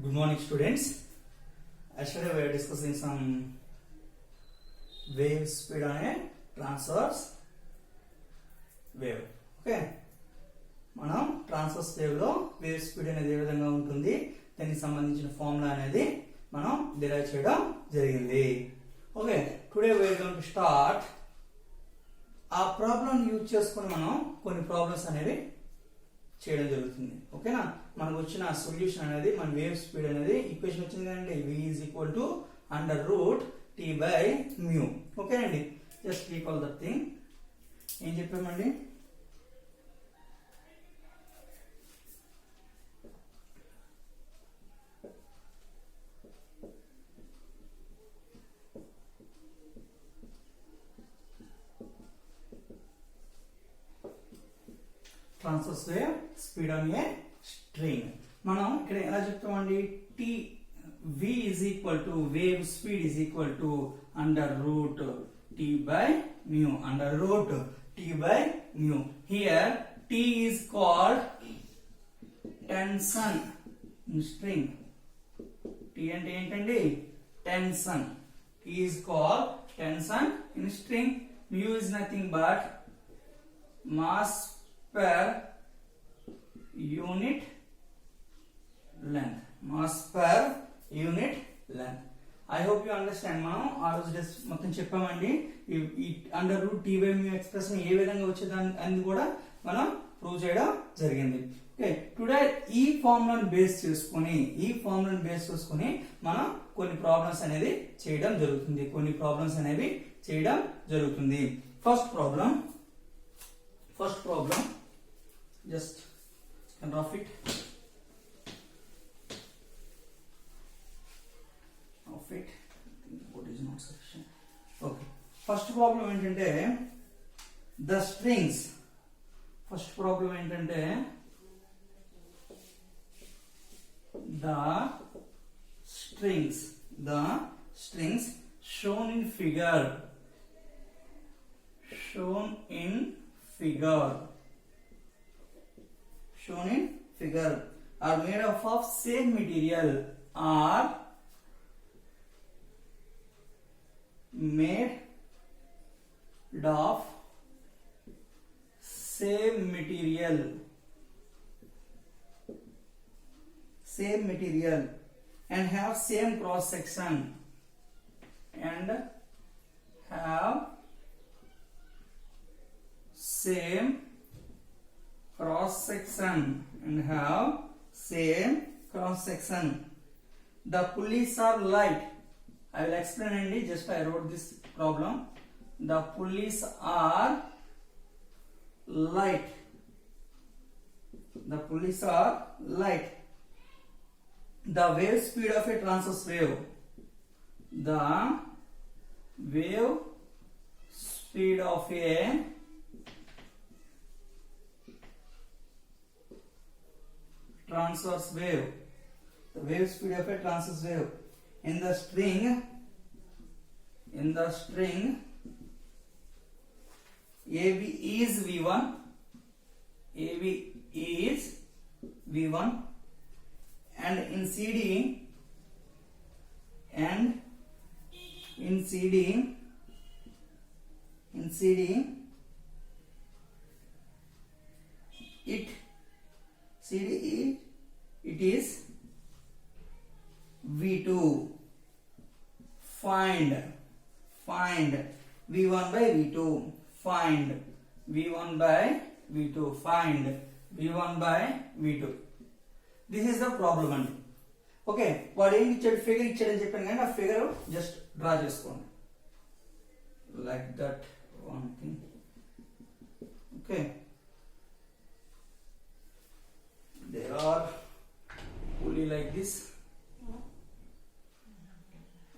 Good morning, students. Yesterday we were discussing some wave speed on a transverse wave. Okay. మనం transverse wave లో wave speed అనేది ఏ విధంగా ఉంటుంది దానికి సంబంధించిన ఫార్ములా అనేది మనం డిరైవ్ చేయడం జరిగింది. Okay, today we are going to start ఆ ప్రాబ్లం యూజ్ చేసుకొని మనం కొన్ని ప్రాబ్లమ్స్ అనేవి చేయడం జరుగుతుంది. ఓకేనా, మనకు వచ్చిన సొల్యూషన్ అనేది మన వేవ్ స్పీడ్ అనేది ఈక్వేషన్ వచ్చింది కదండి, v is equal to under root t by mu. Okay అండి, జస్ట్ రీకాల్ దట్ థింగ్. ఏం చెప్పామండి, transverse wave speed on a string. మనం ఇక్కడ ఎలా చెప్తామండి, T v is equal to wave speed is equal to under root t by mu, under root t by mu. Here t is called tension in string. t అంటే ఏంటండి, tension. t is called tension in string. Mu is nothing but mass per unit length, mass per unit length. I hope you understand. మనం ఆ రోజు just మొత్తం చెప్పామండి, ఈ under root T by mu expression ఏ విధంగా వచ్చేదాన్ని అని కూడా మనం ప్రూవ్ చేయడం జరిగింది. ఓకే, టుడే ఈ ఫార్ములాను బేస్ చేసుకొని మనం కొన్ని ప్రాబ్లమ్స్ అనేది చేయడం జరుగుతుంది. First problem just can rough it. What is not sufficient. Okay, first problem ఏంటంటే the strings. First problem ఏంటంటే the strings shown in figure are made up of same material, and have same cross section and have same cross section. The pulleys are light. I will explain only, just I wrote this problem. The pulleys are light. The wave speed of a transverse wave. The wave speed of a transverse wave. The wave speed of a transverse wave in the string AB is V1. And in CD it is V2. Find V1 by V2. Find V1 by V2. This is the problem అండి. Okay, వాడు ఏం ఇచ్చాడు, figure ఇచ్చాడని చెప్పాను కానీ ఆ figure just draw చేసుకోండి like that one thing. Okay, there are pulley like this,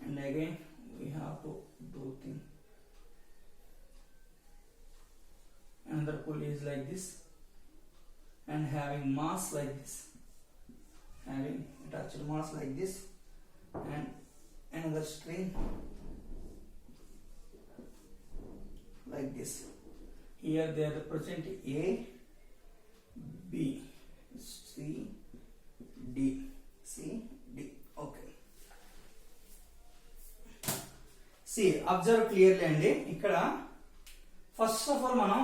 and again we have to do thing. Another pulley is like this and having mass like this, having attached mass like this, and another string like this. Here they are represent A, B, C, D, C, D. See observe clearly అండి. ఇక్కడ first of all మనం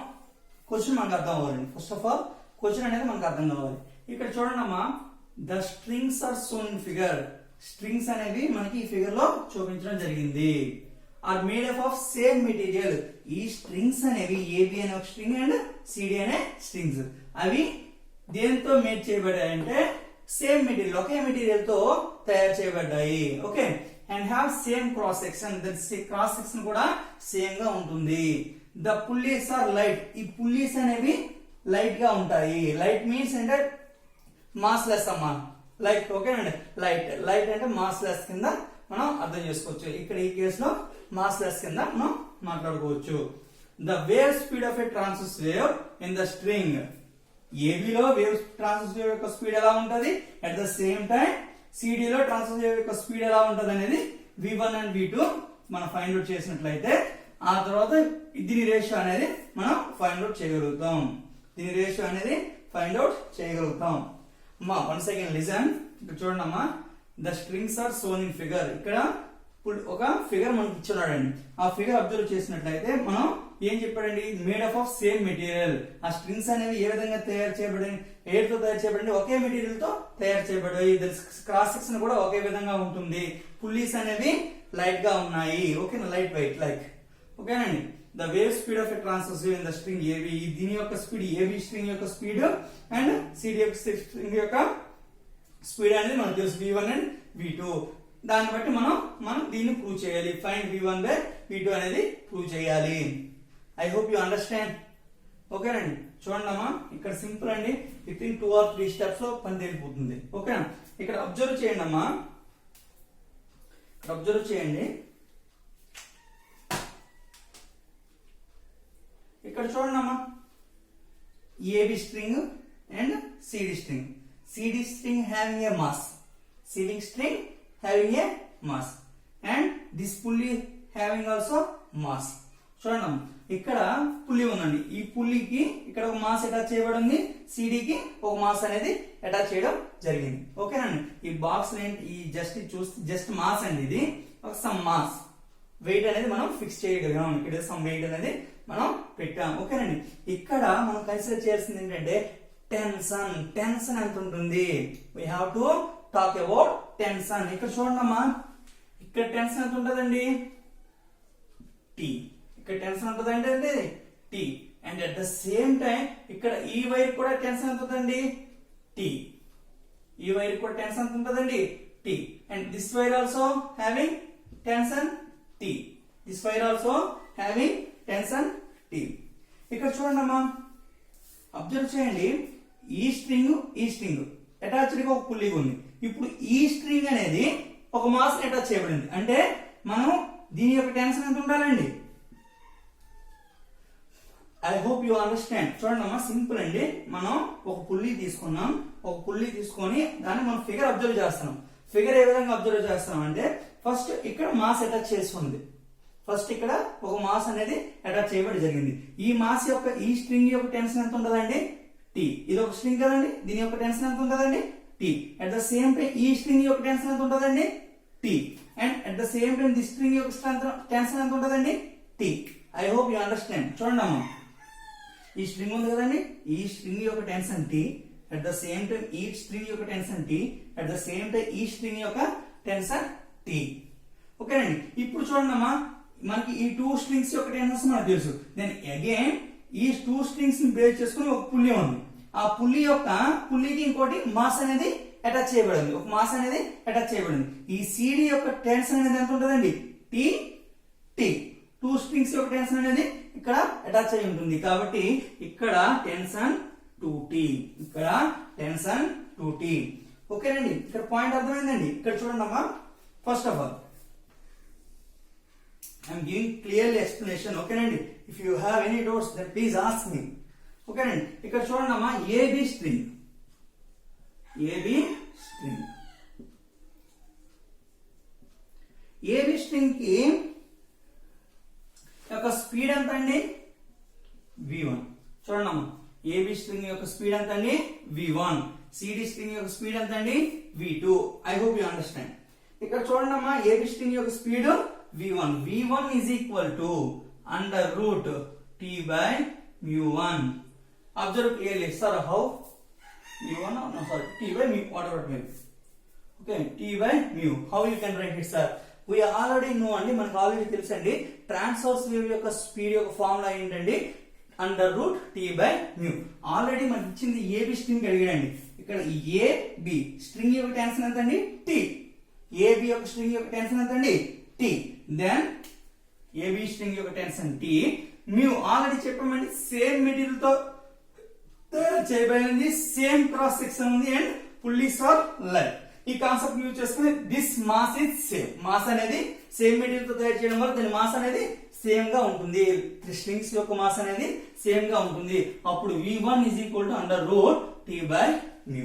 question మనకు అర్థం అవ్వాలండి. First of all question అనేది మనకు అర్థం కావాలి. ఇక్కడ చూడండి అమ్మా, the strings are shown in figure. Strings అనేవి మనకి ఈ ఫిగర్ లో చూపించడం జరిగింది. Are made up of same material. ఈ స్ట్రింగ్స్ అనేవి ఏబి అనే ఒక స్ట్రింగ్ అండ్ సిడి అనే స్ట్రింగ్స్, అవి దేంతో మేడ్ చేయబడ్డాయంటే సేమ్ మెటీరియల్, ఒకే మెటీరియల్ తో తయారు చేయబడ్డాయి. Okay, and have same cross section. Cross section కూడా సేమ్ గా ఉంటుంది. The pulleys are light. ఈ పుల్లీస్ అనేవి లైట్ గా ఉంటాయి. లైట్ మీన్స్ అంటే మాస్ లెస్ అమ్మా, లైట్. ఓకేనండి, లైట్. లైట్ అంటే మాస్ లెస్ కింద మనం అర్థం చేసుకోవచ్చు. ఇక్కడ ఈ కేసులో మాస్ లెస్ కింద మనం మాట్లాడుకోవచ్చు. The wave speed of a transverse wave in the string. ఏబిలో వేవ్ ట్రాన్స్వర్స్ వేవ్ యొక్క స్పీడ్ ఎలా ఉంటది, అట్ ద సేమ్ టైం సిడిలో ట్రాన్స్వర్స్ వేవ్ యొక్క స్పీడ్ ఎలా ఉంటది అనేది v1 అండ్ v2 మనం ఫైండ్ అవుట్ చేసినట్లయితే ఆ తర్వాత దీని రేషియో అనేది మనం ఫైండ్ అవుట్ చేయగలుగుతాం. దీని రేషియో అనేది ఫైండ్ అవుట్ చేయగలుగుతాం. అమ్మా వన్స్ అగైన్ లిజన్. ఇక్కడ చూడండి అమ్మా, the strings are shown in figure. ఇక్కడ ఒక ఫిగర్ మనకి ఇచ్చున్నాడండి. ఆ ఫిగర్ అబ్జర్వ్ చేసినట్లయితే మనం ఏం చెప్పాడండి, made up of same material. ఆ స్ట్రింగ్స్ అనేవి ఏ విధంగా తయారు చేయబడి, ఎయిర్ తో తయారు చేయబడి, ఒకే మెటీరియల్ తో తయారు చేయబడి, క్రాస్ సెక్షన్ కూడా ఒకే విధంగా ఉంటుంది. పుల్లీస్ అనేవి లైట్ గా ఉన్నాయి. ఓకేనా, లైట్ వెయిట్ లైక్. ఓకేనండి. The wave speed of a transverse wave in the string AB. దీని యొక్క స్పీడ్ ఏబి స్ట్రింగ్ యొక్క స్పీడ్ అండ్ సిడి యొక్క స్ట్రింగ్ యొక్క స్పీడ్ అనేది మనకు తెలుసు, v1 అండ్ v2. దాన్ని బట్టి మనం దీన్ని ప్రూవ్ చేయాలి. ఫైండ్ v1 బై v2 అనేది ప్రూవ్ చేయాలి. I hope you understand. ఓకేనండి. చూడండి అమ్మా, ఇక్కడ సింపుల్ అండి. విత్ ఇన్ 2 or 3 స్టెప్స్ లో పని తెలిపోతుంది. ఓకేనా. ఇక్కడ అబ్జర్వ్ చేయండి అమ్మా, అబ్జర్వ్ చేయండి. ఇక్కడ చూడండి అమ్మా, AB string and CD string. CD string having a mass, CD string having a mass and this pulley having also mass. చూడండి ఇక్కడ పుల్లీ ఉందండి. ఈ పుల్లీకి ఇక్కడ ఒక మాస్ అటాచ్ చేయబడింది, సిడికి ఒక మాస్ అనేది అటాచ్ చేయడం జరిగింది. ఓకేనండి. ఈ బాక్స్ ఈ జస్ట్ మాస్ అండి. ఇది ఒక సమ్ మాస్ వెయిట్ అనేది మనం ఫిక్స్ చేయగలిగాం. ఇక్కడ సమ్ వెయిట్ అనేది మనం పెట్టాం. ఓకేనండి. ఇక్కడ మనం కన్సిడర్ చేయాల్సింది ఏంటంటే టెన్షన్. టెన్షన్ ఎంత ఉంటుంది, we have to talk about tension. ఇక్కడ చూడండి అమ్మా, ఇక్కడ టెన్షన్ ఎంత ఉంటుందండి, టీ. ఇక్కడ టెన్షన్ ఉంటుందండి T. And at the same time ఇక్కడ ఈ వైర్ కూడా టెన్షన్ ఎంత ఉంటుందండి, టీ. ఈ వైర్ కూడా టెన్షన్ ఎంత ఉంటుందండి, T. And this wire also having tension T. This wire also having tension T. ఇక్కడ చూడండి అమ్మా, అబ్జర్వ్ చేయండి. ఈ స్ట్రింగ్ అటాచ్డ్ గా ఒక పుల్లి ఉంది. ఇప్పుడు ఈ స్ట్రింగ్ అనేది ఒక మాస్ అటాచ్ చేయబడింది. అంటే మనం దీని యొక్క టెన్షన్ ఎంత ఉండాలండి. I hope you understand. చూడండి అమ్మా, సింపుల్ అండి. మనం ఒక పుల్లి తీసుకున్నాం. ఒక పుల్లి తీసుకొని దాన్ని మనం ఫిగర్ అబ్జర్వ్ చేస్తున్నాం. ఫిగర్ ఏ విధంగా అబ్జర్వ్ చేస్తున్నాం అంటే ఫస్ట్ ఇక్కడ మాస్ అటాచ్ చేస్తుంది. ఫస్ట్ ఇక్కడ ఒక మాస్ అనేది అటాచ్ చేయబడి జరిగింది. ఈ మాస్ యొక్క ఈ స్ట్రింగ్ యొక్క టెన్షన్ ఎంత ఉంటుందండి, టీ. ఇది ఒక స్ట్రింగ్ కదండి, దీని యొక్క టెన్షన్ ఎంత ఉంటుందండి, T. At the same time ఈ స్ట్రింగ్ యొక్క టెన్షన్ ఎంత ఉంటుందండి, T. And at the same time the string యొక్క టెన్షన్ ఎంత ఉంటుందండి, T. I hope you understand. చూడండి అమ్మా, ఈ స్ట్రింగ్ ఉంది కదండి, ఈ స్ట్రింగ్ యొక్క tension T. At the same time ఈ స్ట్రింగ్ యొక్క tension T. At the same time ఈ స్ట్రింగ్ యొక్క టెన్షన్ టీ. ఓకేనండి. ఇప్పుడు చూడండి అమ్మా, మనకి ఈ 2 స్ట్రింగ్స్ యొక్క టెన్షన్స్ మనకు తెలుసు. దెన్ అగైన్ ఈ 2 స్ట్రింగ్స్ ని బేస్ చేసుకుని ఒక పుల్లి ఉంది. ఆ పుల్లికి ఇంకోటి మాస్ అనేది అటాచ్ చేయబడింది. ఒక మాస్ అనేది అటాచ్ చేయబడింది. ఈ సిడి యొక్క టెన్షన్ అనేది ఎంత ఉంటుందండి, టీ. 2 స్ట్రింగ్స్ యొక్క టెన్షన్ అనేది ఇక్కడ అటాచ్ అయి ఉంటుంది. కాబట్టి ఇక్కడ టెన్షన్ 2t, ఇక్కడ టెన్షన్ 2t. ఓకేనండి. ఇక్కడ పాయింట్ అర్థమైందండి. ఇక్కడ చూడండి అమ్మా, first of all I'm giving clearly explanation. ఓకేనండి. If you have any doubts then please ask me. ఓకేనండి. ఇక్కడ చూడండి అమ్మా, ఏబి స్ట్రింగ్ కి యొక్క స్పీడ్ ఎంత అండి, v1. చూడండి అమ్మా, ఏబి స్ట్రింగ్ యొక్క స్పీడ్ ఎంత అండి, v1. సిడి స్ట్రింగ్ యొక్క స్పీడ్ ఎంత అండి, v2. I hope you understand. ఇక్కడ చూడండి అమ్మా, ఏబి స్ట్రింగ్ యొక్క speed v1 is equal to under root t by mu1. Observe clearly, sir, how mu1, no sorry, t by mu, whatever it may be. Okay, t by mu, how you can write it, sir? We already know అండి, మనకు already తెలుసండి transverse wave యొక్క speed యొక్క formula ఏంటండి, under root T by mu. Already మనకి ఇచ్చింది AB string అడిగాడండి. ఇక్కడ AB string యొక్క టెన్షన్ ఎంత అండి, టీ. ఏబి యొక్క స్ట్రింగ్ యొక్క టెన్షన్ ఎంత అండి, టీ. దెన్ ఏబి స్ట్రింగ్ యొక్క టెన్షన్ టీ. మ్యూ ఆల్రెడీ చెప్పామండి, సేమ్ మెటీరియల్ తో తయారు చేయబడింది, సేమ్ క్రాస్ సెక్షన్ ఉంది అండ్ పుల్లీస్ ఆర్ లైట్. ఈ కాన్సెప్ట్ యూజ్ చేసుకుని this mass is same. Mass అనేది సేమ్ మెటీరియల్ తో తయారు చేయడం వల్ల దాని మాస్ అనేది సేమ్ గా ఉంటుంది. స్ట్రింగ్స్ యొక్క మాస్ అనేది సేమ్ గా ఉంటుంది. అప్పుడు v1 is equal to under root t by mu.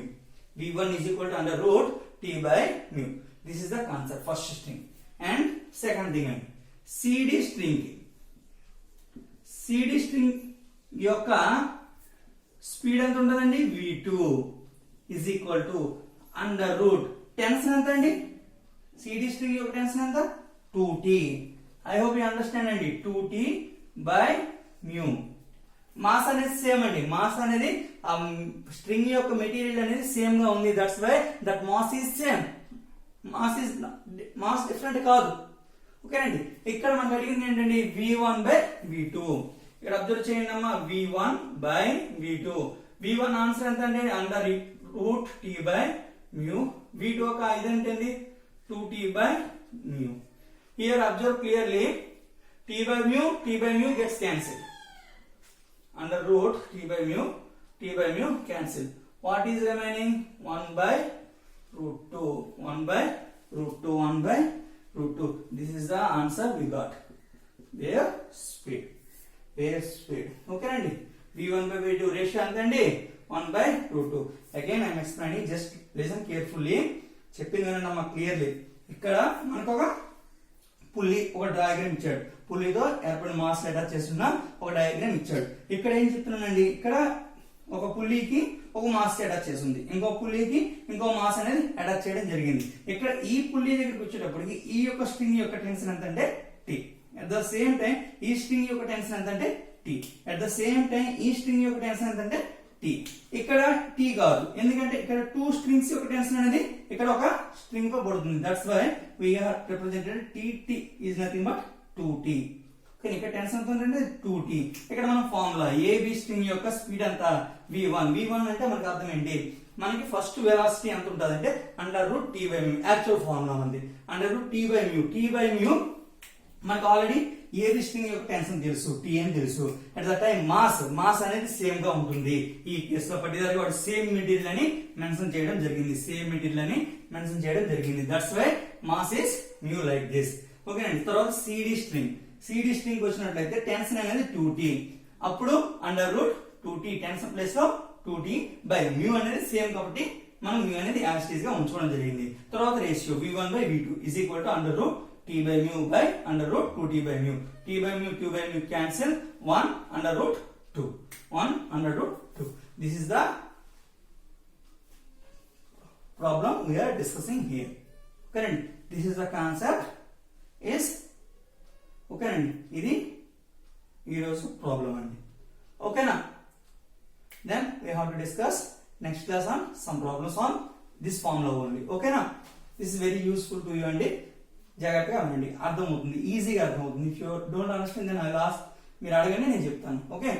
v1 is equal to under root t by mu. This is the concept, first string. And second thing అండి, CD string. CD string యొక్క speed ఎంత ఉంటుందండి, v2 is equal to under root tension ఎంత అండి, CD string యొక్క tension ఎంత, 2t. I hope you understand అండి, 2t by mu. Mass అనేది సేమ్ అండి, మాస్ అనేది స్ట్రింగ్ యొక్క మెటీరియల్ అనేది సేమ్ గా ఉంది. That's why that mass is same. Mass different కాదు. ఓకేనండి, ఇక్కడ మనకు అడిగింది ఏంటండి, v1 by v2. ఇక్కడ అబ్జర్వ్ చేయండి అమ్మా, v1 by v2. v1 answer ఎంత అండి, under root t by mu. v2 ఒక ఇదేంటండి, 2t by mu. Here observe clearly, t by mu gets cancelled. Under root t by mu cancel. What is remaining? 1 by root 2. 1 by root 2. 1 by root 2. This is the answer we got. Wave speed. Okay అండి, v1 by v2 ratio ఎంతండి, 1 by root 2. Again I am explaining, just listen carefully. చెప్పింది వినండి clearly. ఇక్కడ మనకు ఒక పుల్లి, ఒక diagram ఇచ్చాడు. పుల్లితో ఏర్పడిన మాస్ అటాచ్ చేస్తున్న ఒక డయాగ్రామ్ ఇచ్చాడు. ఇక్కడ ఏం చెప్తున్నానండి, ఇక్కడ ఒక పుల్లికి ఒక మాస్ అటాచ్ చేస్తుంది, ఇంకో పుల్లికి ఇంకో మాస్ అనేది అటాచ్ చేయడం జరిగింది. ఇక్కడ ఈ పుల్లి దగ్గరికి వచ్చేటప్పటికి ఈ యొక్క స్ట్రింగ్ యొక్క టెన్షన్ ఎంత అంటే T. At the same time ఈ స్ట్రింగ్ యొక్క టెన్షన్ ఎంత అంటే T. At the same time ఈ స్ట్రింగ్ యొక్క టెన్షన్ ఎంత అంటే టీ. ఇక్కడ టీ కాదు, ఎందుకంటే ఇక్కడ 2 స్ట్రింగ్స్ యొక్క టెన్షన్ అనేది ఇక్కడ ఒక స్ట్రింగ్ తో పడుతుంది. That's why we have represented tt is nothing but 2t. కానీ ఇక్కడ టెన్షన్ ఎంత ఉందంటే 2t. ఇక్కడ మనం ఫార్ములా ఏబి స్ట్రింగ్ యొక్క స్పీడ్ ఎంత, v1 అంటే మనకు అర్థం ఏంటి, మనకి ఫస్ట్ వెలాసిటీ ఎంత ఉంటుంది అంటే under root t by mu. Actual formula ఉంది under root t by mu. మనకు ఆల్రెడీ ఏబి స్ట్రింగ్ యొక్క టెన్షన్ తెలుసు, టీ అని తెలుసు. అట్ ద టైం మాస్ అనేది సేమ్ గా ఉంటుంది. ఈ కేసులో పర్టికులర్ వాడు సేమ్ మెటీరియల్ అని మెన్షన్ చేయడం జరిగింది. That's why mass is mu like this. ఓకేనండి, తర్వాత సిడి స్ట్రింగ్ వచ్చినట్లయితే టెన్షన్ అనేది 2t. అప్పుడు under root 2t tension place లో 2t బై మ్యూ అనేది సేమ్ కాబట్టి మనం మ్యూ అనేది యాస్టీస్ గా ఉంచుకోవడం జరిగింది. తర్వాత ratio v1 by v2 is equal to under root t by mu by under root 2t by mu. T by mu, q by mu cancel. 1 under root 2. 1 under root 2. This is the problem we are discussing here. Okay, this is the concept is okay అండి, ఇది ఈరోజు problem అండి. ఓకేనా, then we have to discuss next class on some problems on this formula only. ఓకేనా, this is very useful to you అండి. జాగ్రత్తగా అనండి, అర్థమవుతుంది, ఈజీగా అర్థమవుతుంది. If you don't understand then I will ask, మీరు అడగండి నేను చెప్తాను. ఓకే.